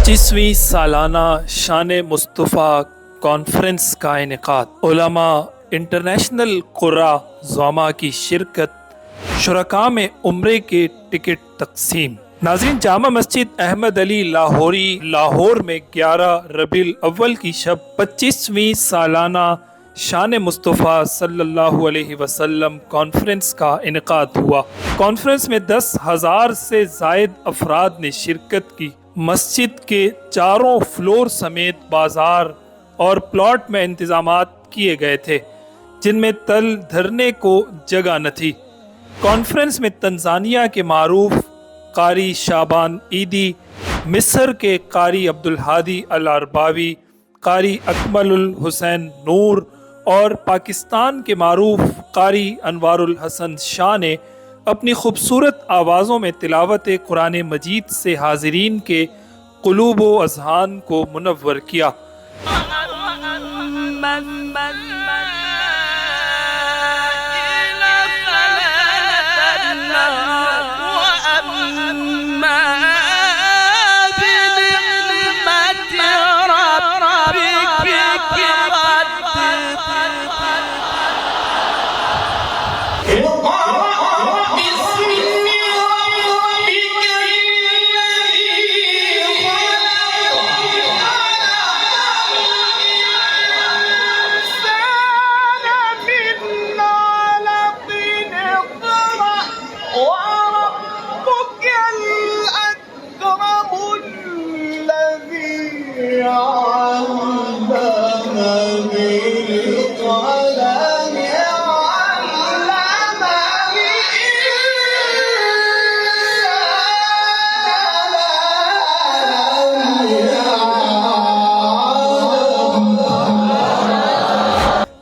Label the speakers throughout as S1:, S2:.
S1: 25ویں سالانہ شان مصطفیٰ کانفرنس کا انعقاد، علماء، انٹرنیشنل قرا زعماء کی شرکت، شرکاء میں عمرے کے ٹکٹ تقسیم۔ ناظرین، جامع مسجد احمد علی لاہوری لاہور میں 11 ربیع الاول کی شب 25ویں سالانہ شان مصطفیٰ صلی اللہ علیہ وسلم کانفرنس کا انعقاد ہوا۔ کانفرنس میں 10,000 سے زائد افراد نے شرکت کی۔ مسجد کے چاروں فلور سمیت بازار اور پلاٹ میں انتظامات کیے گئے تھے جن میں تل دھرنے کو جگہ نہ تھی۔ کانفرنس میں تنزانیہ کے معروف قاری شعبان عیدی، مصر کے قاری عبدالہادی العرباوی، قاری اکمل الحسین نور اور پاکستان کے معروف قاری انوار الحسن شاہ نے اپنی خوبصورت آوازوں میں تلاوت قرآن مجید سے حاضرین کے قلوب و اذہان کو منور کیا۔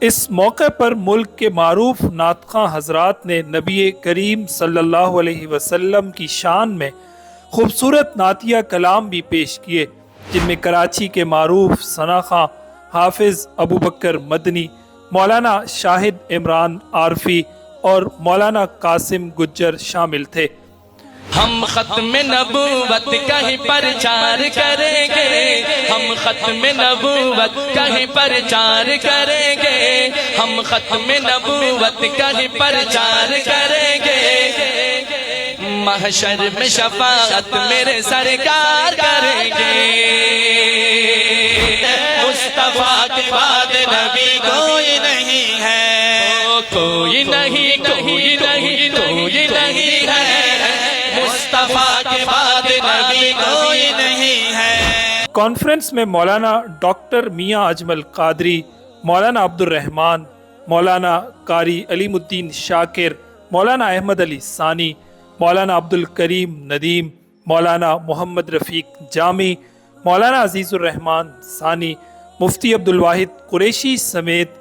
S1: اس موقع پر ملک کے معروف نعت خواں حضرات نے نبی کریم صلی اللہ علیہ وسلم کی شان میں خوبصورت نعتیہ کلام بھی پیش کیے، جن میں کراچی کے معروف ثنا خواں حافظ ابو بکر مدنی، مولانا شاہد عمران عارفی اور مولانا قاسم گجر شامل تھے۔
S2: ہم ختم نبوت کا ہی پرچار کریں گے، ہم ختم نبوت کا ہی پرچار کریں گے، ہم ختم نبوت کا ہی پرچار کریں گے، محشر میں شفاعت میرے سرکار کریں گے، مصطفیٰ کے بعد نبی کوئی نہیں ہے، کوئی نہیں، کوئی نہیں، کوئی نہیں ہے، مصطفیٰ کے بعد نبی کوئی نہیں ہے۔
S1: کانفرنس میں مولانا ڈاکٹر میاں اجمل قادری، مولانا عبد الرحمن، مولانا قاری علیم الدین شاکر، مولانا احمد علی ثانی، مولانا عبد الکریم ندیم، مولانا محمد رفیق جامی، مولانا عزیز الرحمن ثانی، مفتی عبدالواحد قریشی سمیت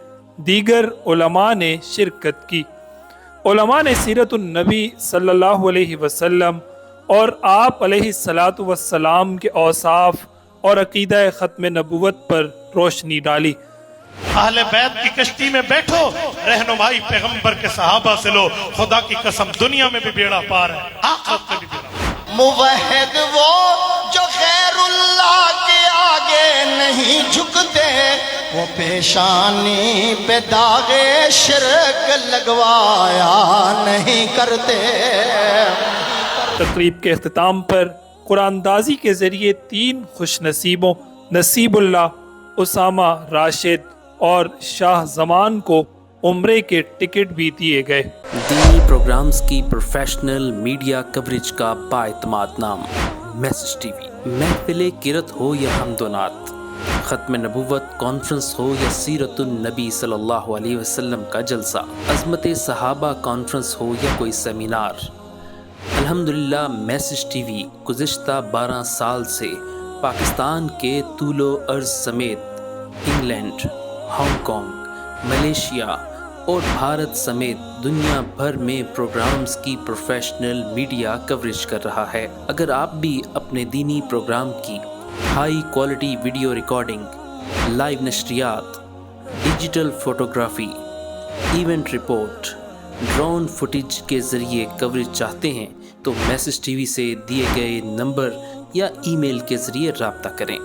S1: دیگر علماء نے شرکت کی۔ علماء نے سیرت النبی صلی اللہ علیہ وسلم اور آپ علیہ الصلاۃ والسلام کے اوصاف اور عقیدہ ختم نبوت پر روشنی ڈالی۔
S3: اہل بیت کی کشتی میں بیٹھو، رہنمائی پیغمبر کے صحابہ سے لو، خدا کی قسم دنیا میں بھی بیڑا پار ہے، آخرت میں بھی بیڑا پار۔
S4: موحد وہ جو غیر اللہ کے آگے نہیں جھکتے، وہ پیشانی پہ داغ شرک لگوایا نہیں کرتے۔
S1: تقریب کے اختتام پر قرآن اندازی کے ذریعے 3 خوش نصیبوں نصیب اللہ، اسامہ راشد اور شاہ زمان کو عمرے کے ٹکٹ بھی دیے گئے۔
S5: دینی پروگرامز کی پروفیشنل میڈیا کوریج کا بااعتماد نام میسج ٹی وی۔ محفل قرت ہو یا حمد و نعت، ختم نبوت کانفرنس ہو یا سیرت النبی صلی اللہ علیہ وسلم کا جلسہ، عظمت صحابہ کانفرنس ہو یا کوئی سیمینار، الحمدللہ میسج ٹی وی گزشتہ 12 سال سے پاکستان کے طول و عرض سمیت انگلینڈ، ہانگ کانگ، ملیشیا اور بھارت سمیت دنیا بھر میں پروگرامز کی پروفیشنل میڈیا کوریج کر رہا ہے۔ اگر آپ بھی اپنے دینی پروگرام کی high quality video recording, live نشریات، digital photography, event report, drone footage کے ذریعے کوریج چاہتے ہیں تو میسج ٹی وی سے دیے گئے نمبر یا ای میل کے ذریعے رابطہ کریں۔